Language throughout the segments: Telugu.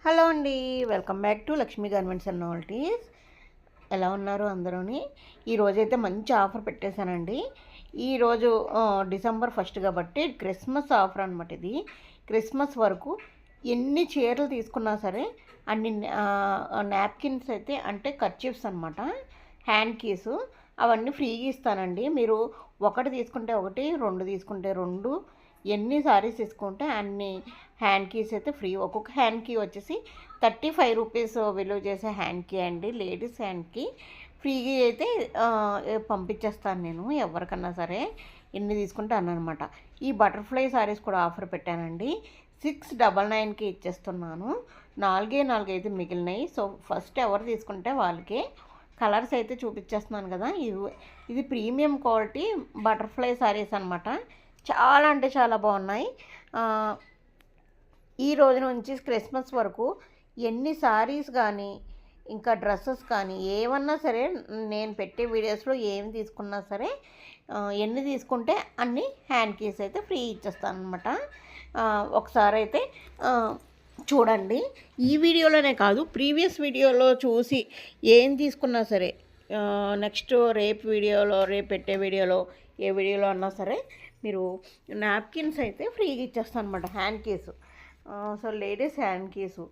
హలో అండి, welcome back to Lakshmi garments and novelties. ఎలా ఉన్నారు అందరూని? ఈరోజైతే మంచి ఆఫర్ పెట్టేశానండి. ఈరోజు డిసెంబర్ 1 కాబట్టి క్రిస్మస్ ఆఫర్ అనమాట. ఇది క్రిస్మస్ వరకు ఎన్ని చీరలు తీసుకున్నా సరే అన్ని నాప్కిన్స్ అయితే అంటే కర్చీఫ్స్ అనమాట, హ్యాండ్ కీసు అవన్నీ ఫ్రీగా ఇస్తానండి. మీరు ఒకటి తీసుకుంటే ఒకటి, రెండు తీసుకుంటే రెండు, ఎన్ని సారీస్ తీసుకుంటే అన్ని హ్యాండ్ కీస్ అయితే ఫ్రీ. ఒక్కొక్క హ్యాండ్ కీ వచ్చేసి 35 రూపీస్ విలువ చేసే హ్యాండ్ కీ అండి. లేడీస్ హ్యాండ్ కీ ఫ్రీగా అయితే పంపించేస్తాను నేను ఎవరికన్నా సరే, ఎన్ని తీసుకుంటే అన్నమాట. ఈ బటర్ఫ్లై సారీస్ కూడా ఆఫర్ పెట్టానండి. 699కి ఇచ్చేస్తున్నాను. 4 అయితే మిగిలినాయి. సో ఫస్ట్ ఎవరు తీసుకుంటే వాళ్ళకే కలర్స్ అయితే చూపించేస్తున్నాను కదా. ఇది ప్రీమియం క్వాలిటీ బటర్ఫ్లై సారీస్ అనమాట. చాలా అంటే చాలా బాగున్నాయి. ఈ రోజు నుంచి క్రిస్మస్ వరకు ఎన్ని సారీస్ కానీ ఇంకా డ్రెస్సెస్ కానీ ఏమన్నా సరే నేను పెట్టే వీడియోస్లో ఏమి తీసుకున్నా సరే ఎన్ని తీసుకుంటే అన్ని హ్యాండ్ కీస్ అయితే ఫ్రీ ఇచ్చేస్తాను అనమాట. ఒకసారి అయితే చూడండి. ఈ వీడియోలోనే కాదు, ప్రీవియస్ వీడియోలో చూసి ఏం తీసుకున్నా సరే నెక్స్ట్ రేపు పెట్టే వీడియోలో ఏ వీడియోలో అన్నా సరే మీరు నాప్కిన్స్ అయితే ఫ్రీగా ఇచ్చేస్తాను అనమాట, hand keys. So ladies hand keys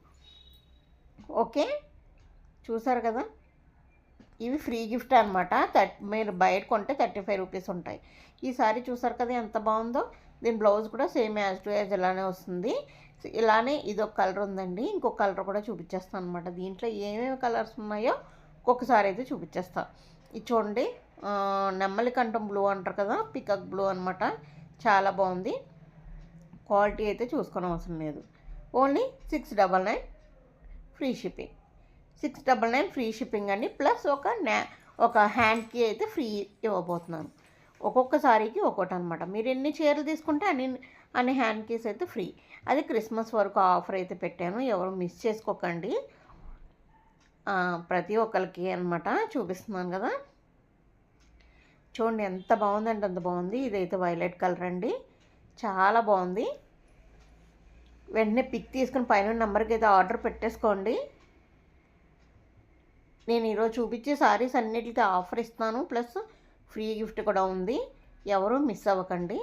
okay, చూసారు కదా. ఇవి ఫ్రీ గిఫ్ట్ అనమాట. మీరు బయట కొంటే 35 రూపీస్ ఉంటాయి. ఈసారి చూసారు కదా ఎంత బాగుందో. దీని బ్లౌజ్ కూడా సేమ్ యాజ్ టు యాజ్ ఇలానే వస్తుంది. ఇలానే ఇదొక కలర్ ఉందండి, ఇంకొక కలర్ కూడా చూపించేస్తాను అనమాట. దీంట్లో ఏమేమి కలర్స్ ఉన్నాయో ఒక్కొక్కసారి అయితే చూపించేస్తాను. ఇది చూడండి, నెమ్మలి కంఠం బ్లూ అంటారు కదా, పికాక్ బ్లూ అనమాట. చాలా బాగుంది. క్వాలిటీ అయితే చూసుకొని అవసరం లేదు. Only 699 free shipping. 699 free shipping అండి. ప్లస్ ఒక హ్యాండ్కి అయితే ఫ్రీ ఇవ్వబోతున్నాను. ఒక్కొక్క సారీకి ఒక్కొక్కటి అనమాట. మీరు ఎన్ని చీరలు తీసుకుంటే అన్ని హ్యాండ్ కీస్ అయితే ఫ్రీ. అది క్రిస్మస్ వరకు ఆఫర్ అయితే పెట్టాను, ఎవరు మిస్ చేసుకోకండి. ప్రతి ఒక్కరికి అనమాట చూపిస్తున్నాను కదా. చూడండి ఎంత బాగుందంటే అంత బాగుంది. ఇదైతే వైలెట్ కలర్ అండి, చాలా బాగుంది. వెంటనే పిక్ తీసుకుని పైన నెంబర్కి అయితే ఆర్డర్ పెట్టేసుకోండి. నేను ఈరోజు చూపించే సారీస్ అన్నిటికీ ఆఫర్ ఇస్తాను, ప్లస్ ఫ్రీ గిఫ్ట్ కూడా ఉంది. ఎవరు మిస్ అవ్వకండి.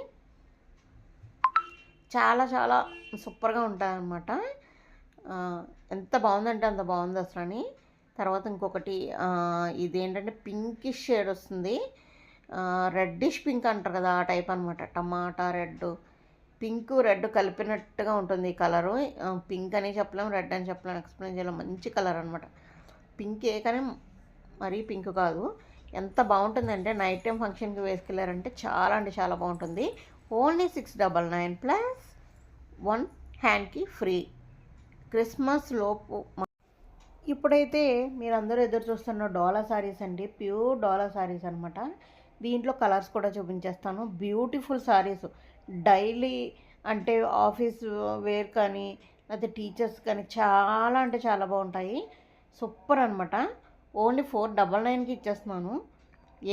చాలా చాలా సూపర్గా ఉంటాయన్నమాట. ఎంత బాగుందంటే అంత బాగుంది అసలు అని. తర్వాత ఇంకొకటి ఇదేంటంటే పింకిష్ షేడ్ వస్తుంది, రెడ్డిష్ పింక్ అంటారు కదా, ఆ టైప్ అనమాట. టమాటా రెడ్, పింక్ రెడ్ కలిపినట్టుగా ఉంటుంది ఈ కలరు. పింక్ అని చెప్పలేము, రెడ్ అని చెప్పలేము, ఎక్స్ప్లెయిన్ చేయలేము. మంచి కలర్ అనమాట. పింకే కానీ మరీ పింక్ కాదు. ఎంత బాగుంటుందంటే నైట్ టైం ఫంక్షన్కి వేసుకెళ్ళారంటే చాలా అంటే చాలా బాగుంటుంది. ఓన్లీ 699 ప్లస్ 1 హ్యాండ్కి ఫ్రీ క్రిస్మస్ లోపు. ఇప్పుడైతే మీరందరూ ఎదురు చూస్తున్న డోలా సారీస్ అండి, ప్యూర్ డోలా సారీస్ అనమాట. దీంట్లో కలర్స్ కూడా చూపించేస్తాను. బ్యూటిఫుల్ సారీస్, డైలీ అంటే ఆఫీస్ వేర్ కానీ లేకపోతే టీచర్స్ కానీ చాలా అంటే చాలా బాగుంటాయి. సూపర్ అనమాట. ఓన్లీ 499కి ఇచ్చేస్తున్నాను.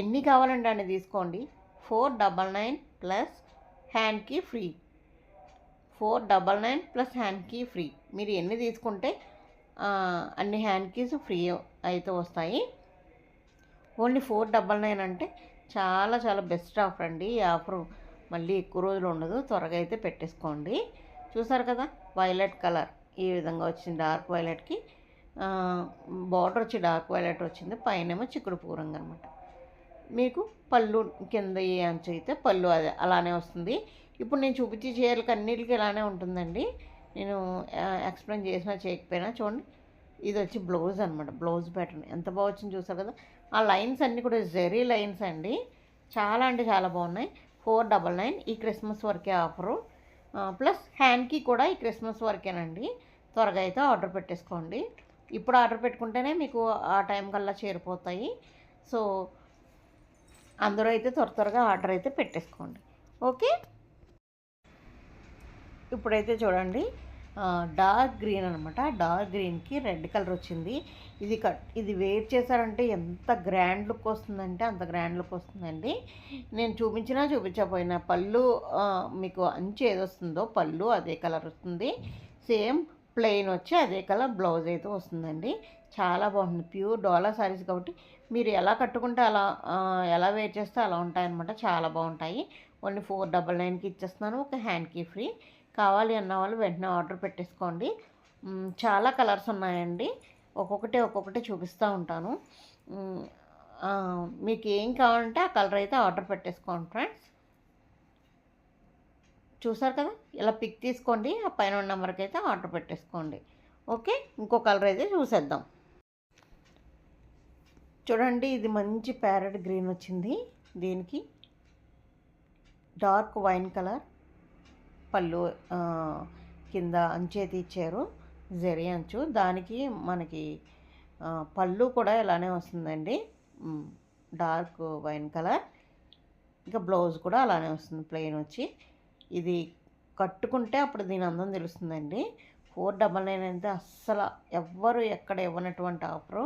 ఎన్ని కావాలంటే అన్ని తీసుకోండి. 499 ప్లస్ హ్యాండ్కి ఫ్రీ. 499 ప్లస్ హ్యాండ్కి ఫ్రీ. మీరు ఎన్ని తీసుకుంటే అన్ని హ్యాండ్కీస్ ఫ్రీ అయితే వస్తాయి. ఓన్లీ 499 అంటే చాలా చాలా బెస్ట్ ఆఫర్ అండి. ఈ ఆఫర్ మళ్ళీ ఎక్కువ రోజులు ఉండదు, త్వరగా అయితే పెట్టేసుకోండి. చూసారు కదా, వైలెట్ కలర్ ఈ విధంగా వచ్చింది. డార్క్ వైలెట్కి బార్డర్ వచ్చి డార్క్ వైలెట్ వచ్చింది, పైనేమో చిక్కుడు పూరంగా అనమాట. మీకు పళ్ళు కింద ఏ అంచు అయితే పళ్ళు అదే అలానే వస్తుంది. ఇప్పుడు నేను చూపించే చీరలకి అన్నిటికీ ఇలానే ఉంటుందండి. నేను ఎక్స్ప్లెయిన్ చేసినా చేయకపోయినా చూడండి. ఇది వచ్చి బ్లౌజ్ అనమాట. బ్లౌజ్ ప్యాటర్న్ ఎంత బాగా వచ్చింది చూసారు కదా. ఆ లైన్స్ అన్నీ కూడా జెరీ లైన్స్ అండి, చాలా అంటే చాలా బాగున్నాయి. 499 ఈ క్రిస్మస్ వరకే ఆఫరు. ప్లస్ హ్యాండ్కి కూడా ఈ క్రిస్మస్ వరకేనండి. త్వరగా అయితే ఆర్డర్ పెట్టేసుకోండి. ఇప్పుడు ఆర్డర్ పెట్టుకుంటేనే మీకు ఆ టైం కల్లా చేరిపోతాయి. సో అందరూ అయితే త్వరగా ఆర్డర్ అయితే పెట్టేసుకోండి. ఓకే, ఇప్పుడైతే చూడండి, డార్క్ గ్రీన్ అనమాట. డార్క్ గ్రీన్కి రెడ్ కలర్ వచ్చింది. ఇది వేర్ చేశారంటే ఎంత గ్రాండ్ లుక్ వస్తుందంటే అంత గ్రాండ్ లుక్ వస్తుందండి. నేను చూపించకపోయినా పళ్ళు మీకు అంచు ఏదొస్తుందో పళ్ళు అదే కలర్ వస్తుంది. సేమ్ ప్లెయిన్ వచ్చి అదే కలర్ బ్లౌజ్ అయితే వస్తుందండి. చాలా బాగుంటుంది. ప్యూర్ డోలా శారీస్ కాబట్టి మీరు ఎలా కట్టుకుంటే అలా ఎలా వేర్ చేస్తే అలా ఉంటాయన్నమాట. చాలా బాగుంటాయి. ఓన్లీ 499కి ఇచ్చేస్తున్నాను. ఒక హ్యాండ్కి ఫ్రీ. కావాలి అన్న వాళ్ళు వెంటనే ఆర్డర్ పెట్టేసుకోండి. చాలా కలర్స్ ఉన్నాయండి. ఒక్కొక్కటి చూపిస్తూ ఉంటాను. మీకు ఏం కావాలంటే ఆ కలర్ అయితే ఆర్డర్ పెట్టేసుకోండి ఫ్రెండ్స్. చూసారు కదా, ఇలా పిక్ తీసుకోండి. ఆ పైన ఉన్న నెంబర్కి అయితే ఆర్డర్ పెట్టేసుకోండి. ఓకే, ఇంకో కలర్ అయితే చూసేద్దాం. చూడండి, ఇది మంచి ప్యారెట్ గ్రీన్ వచ్చింది. దీనికి డార్క్ వైన్ కలర్ పళ్ళు, కింద అంచు అయితే ఇచ్చారు, జరీ అంచు. దానికి మనకి పళ్ళు కూడా ఇలానే వస్తుందండి, డార్క్ వైన్ కలర్. ఇంకా బ్లౌజ్ కూడా అలానే వస్తుంది, ప్లెయిన్ వచ్చి. ఇది కట్టుకుంటే అప్పుడు దీని అందం తెలుస్తుందండి. 499 అంటే అస్సలు ఎవ్వరు ఎక్కడ ఇవ్వనటువంటి ఆఫరు.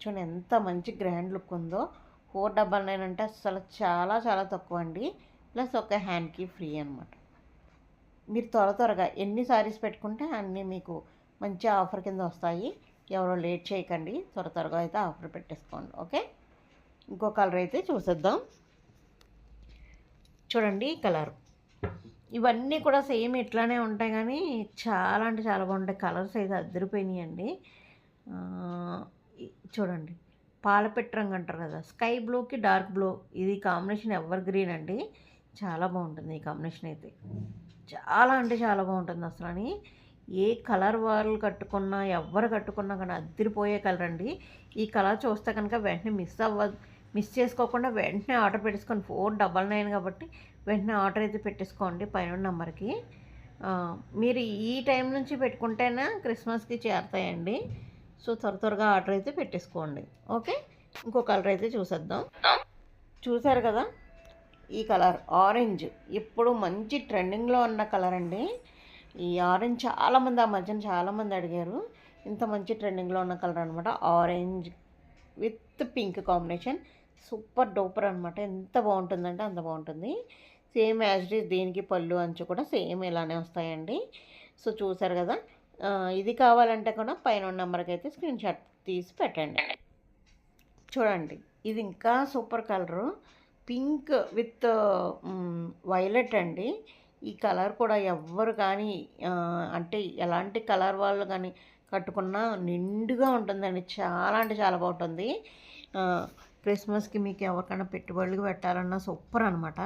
చూడండి ఎంత మంచి గ్రాండ్ లుక్ ఉందో. 499 అంటే అస్సలు చాలా చాలా తక్కువ అండి. ప్లస్ ఒక హ్యాండ్కి ఫ్రీ అనమాట. మీరు త్వరగా ఎన్ని శారీస్ పెట్టుకుంటే అన్నీ మీకు మంచి ఆఫర్ కింద వస్తాయి. ఎవరో లేట్ చేయకండి, త్వరగా అయితే ఆఫర్ పెట్టేసుకోండి. ఓకే, ఇంకో కలర్ అయితే చూసేద్దాం. చూడండి ఈ కలర్. ఇవన్నీ కూడా సేమ్ ఇట్లానే ఉంటాయి, కానీ చాలా అంటే చాలా బాగుంటాయి. కలర్స్ అయితే అద్దరిపోయినాయండి. చూడండి, పాలపెట్టు రంగు అంటారు కదా, స్కై బ్లూకి డార్క్ బ్లూ. ఇది కాంబినేషన్ ఎవర్ గ్రీన్ అండి. చాలా బాగుంటుంది ఈ కాంబినేషన్ అయితే. చాలా అంటే చాలా బాగుంటుంది అసలు. అని ఏ కలర్ వాళ్ళు కట్టుకున్నా, ఎవరు కట్టుకున్నా కానీ అద్దరిపోయే కలర్ అండి. ఈ కలర్ చూస్తే కనుక వెంటనే మిస్ చేసుకోకుండా వెంటనే ఆర్డర్ పెట్టేసుకోండి. 499 కాబట్టి వెంటనే ఆర్డర్ అయితే పెట్టేసుకోండి పైన నెంబర్కి. మీరు ఈ టైం నుంచి పెట్టుకుంటేనే క్రిస్మస్కి చేరుతాయండి. సో త్వరగా ఆర్డర్ అయితే పెట్టేసుకోండి. ఓకే, ఇంకో కలర్ అయితే చూసేద్దాం. చూసారు కదా, ఈ కలర్ ఆరెంజ్ ఇప్పుడు మంచి ట్రెండింగ్లో ఉన్న కలర్ అండి. ఈ ఆరెంజ్ చాలామంది ఆ మధ్యన చాలామంది అడిగారు. ఇంత మంచి ట్రెండింగ్లో ఉన్న కలర్ అనమాట. Orange with pink combination, super duper అనమాట. ఎంత బాగుంటుందంటే అంత బాగుంటుంది. సేమ్ యాజ్ ఇట్ ఈజ్ దీనికి పళ్ళు అంచు కూడా సేమ్ ఇలానే వస్తాయండి. సో చూసారు కదా, ఇది కావాలంటే కూడా పైన నెంబర్కి అయితే స్క్రీన్ షాట్ తీసి పెట్టండి. చూడండి, ఇది ఇంకా super colour, pink with violet అండి. ఈ కలర్ కూడా ఎవ్వరు కానీ అంటే ఎలాంటి కలర్ వాళ్ళు కానీ కట్టుకున్నా నిండుగా ఉంటుందండి. చాలా అంటే చాలా బాగుంటుంది. క్రిస్మస్కి మీకు ఎవరికైనా పెట్టుబడులకు పెట్టాలన్నా సూపర్ అనమాట.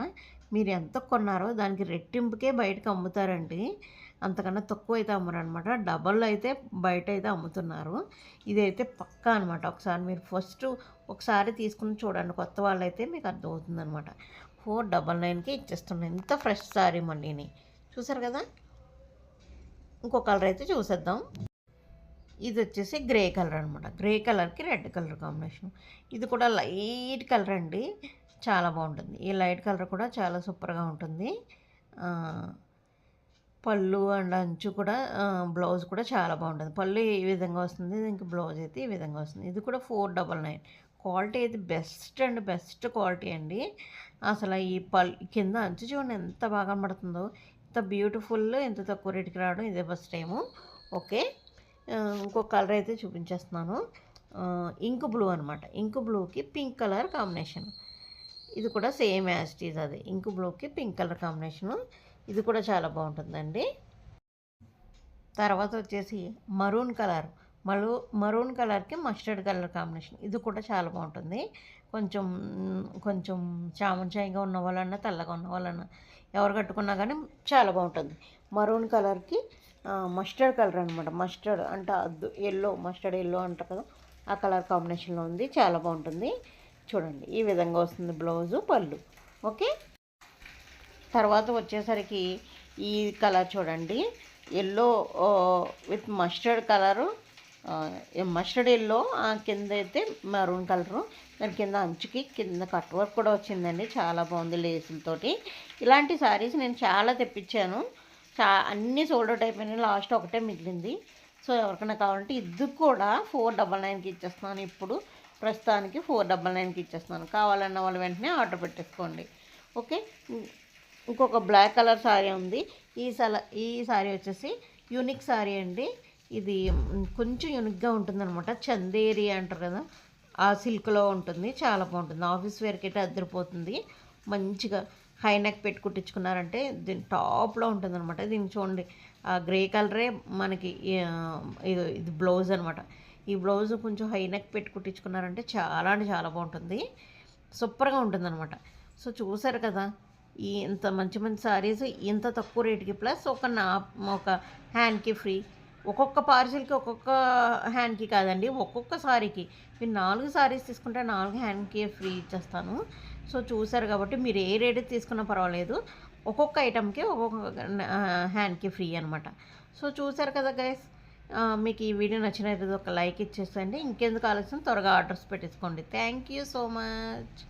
మీరు ఎంత కొన్నారో దానికి రెట్టింపుకే బయటకు అమ్ముతారండి. అంతకన్నా తక్కువ అయితే అమ్మరు అనమాట. డబల్ అయితే బయట అయితే అమ్ముతున్నారు. ఇదైతే పక్కా అనమాట. ఒకసారి మీరు ఒకసారి తీసుకుని చూడండి. కొత్త వాళ్ళైతే మీకు అర్థమవుతుంది అనమాట. 499కి ఇచ్చేస్తున్నాను. ఎంత ఫ్రెష్ శారీ మళ్ళీని. చూసారు కదా, ఇంకో కలర్ అయితే చూసేద్దాం. ఇది వచ్చేసి గ్రే కలర్ అనమాట. గ్రే కలర్కి రెడ్ కలర్ కాంబినేషన్. ఇది కూడా లైట్ కలర్ అండి, చాలా బాగుంటుంది. ఈ లైట్ కలర్ కూడా చాలా సూపర్గా ఉంటుంది. పళ్ళు అండ్ అంచు కూడా, బ్లౌజ్ కూడా చాలా బాగుంటుంది. పళ్ళు ఈ విధంగా వస్తుంది, దీనికి బ్లౌజ్ అయితే ఈ విధంగా వస్తుంది. ఇది కూడా 499. క్వాలిటీ అయితే బెస్ట్ అండ్ బెస్ట్ క్వాలిటీ అండి. అసలు ఈ కింద అంచు చూడండి ఎంత బాగా కనబడుతుందో. ఇంత బ్యూటిఫుల్, ఎంత తక్కువ రేటుకి రావడం ఇదే ఫస్ట్ టైము. ఓకే, ఇంకో కలర్ అయితే చూపించేస్తున్నాను. ఇంక్ బ్లూ అనమాట. ఇంక్ బ్లూకి పింక్ కలర్ కాంబినేషన్. ఇది కూడా సేమ్ యాజ్ ఇట్ ఈజ్ అది. ఇంక్ బ్లూకి పింక్ కలర్ కాంబినేషను. ఇది కూడా చాలా బాగుంటుందండి. తర్వాత వచ్చేసి మరూన్ కలర్. మరూన్ కలర్కి మస్టర్డ్ కలర్ కాంబినేషన్. ఇది కూడా చాలా బాగుంటుంది. కొంచెం చామంచాయిగా ఉన్న వాళ్ళన్నా, తెల్లగా ఉన్న వాళ్ళన్నా ఎవరు కట్టుకున్నా కానీ చాలా బాగుంటుంది. మరూన్ కలర్కి మస్టర్డ్ కలర్ అనమాట. మస్టర్డ్ అంటే మస్టర్డ్ ఎల్లో అంటారు కదా, ఆ కలర్ కాంబినేషన్లో ఉంది. చాలా బాగుంటుంది. చూడండి, ఈ విధంగా వస్తుంది బ్లౌజు, పళ్ళు. ఓకే, తర్వాత వచ్చేసరికి ఈ కలర్ చూడండి, yellow with mustard colour, mustard yellow, కింద అయితే మరూన్ కలరు. దాని కింద అంచుకి కింద కట్ వర్క్ కూడా వచ్చిందండి. చాలా బాగుంది లేసులతోటి. ఇలాంటి శారీస్ నేను చాలా తెప్పించాను. అన్నీ సోల్డ్ అవుట్ అయిపోయినాయి. లాస్ట్ ఒకటే మిగిలింది. సో ఎవరికైనా కావాలంటే ఇది కూడా 499కి ఇచ్చేస్తున్నాను. ఇప్పుడు ప్రస్తుతానికి 499కి ఇచ్చేస్తున్నాను. కావాలన్న వాళ్ళు వెంటనే ఆర్డర్ పెట్టేసుకోండి. ఓకే, ఇంకొక బ్లాక్ కలర్ శారీ ఉంది. ఈ శారీ వచ్చేసి యూనిక్ శారీ అండి. ఇది కొంచెం యూనిక్గా ఉంటుందన్నమాట. చందేరి అంటారు కదా, ఆ సిల్క్లో ఉంటుంది. చాలా బాగుంటుంది. ఆఫీస్ వేర్కి అయితే అద్దరిపోతుంది. మంచిగా హై నెక్ పెట్టి కుట్టించుకున్నారంటే దీని టాప్లో ఉంటుందన్నమాట. దీన్ని చూడండి, ఆ గ్రే కలరే మనకి ఇది బ్లౌజ్ అనమాట. ఈ బ్లౌజ్ కొంచెం హై నెక్ పెట్టి కుట్టించుకున్నారంటే చాలా అంటే చాలా బాగుంటుంది. సూపర్గా ఉంటుందన్నమాట. సో చూసారు కదా, ఇంత మంచి మంచి శారీస్ ఇంత తక్కువ రేటుకి, ప్లస్ ఒక హ్యాండ్కి ఫ్రీ. ఒక్కొక్క పార్సిల్కి ఒక్కొక్క హ్యాండ్కి కాదండి, ఒక్కొక్క సారీకి మీరు 4 సారీస్ తీసుకుంటే 4 హ్యాండ్కి ఫ్రీ ఇచ్చేస్తాను. సో చూసారు కాబట్టి మీరు ఏ రేటు తీసుకున్నా పర్వాలేదు, ఒక్కొక్క ఐటెంకి ఒక్కొక్క హ్యాండ్కి ఫ్రీ అనమాట. సో చూసారు కదా గైస్, మీకు ఈ వీడియో నచ్చినట్లయితే ఒక లైక్ ఇచ్చేసండి. ఇంకెందుకు ఆలస్యం, త్వరగా ఆర్డర్స్ పెట్టేసుకోండి. Thank you so much.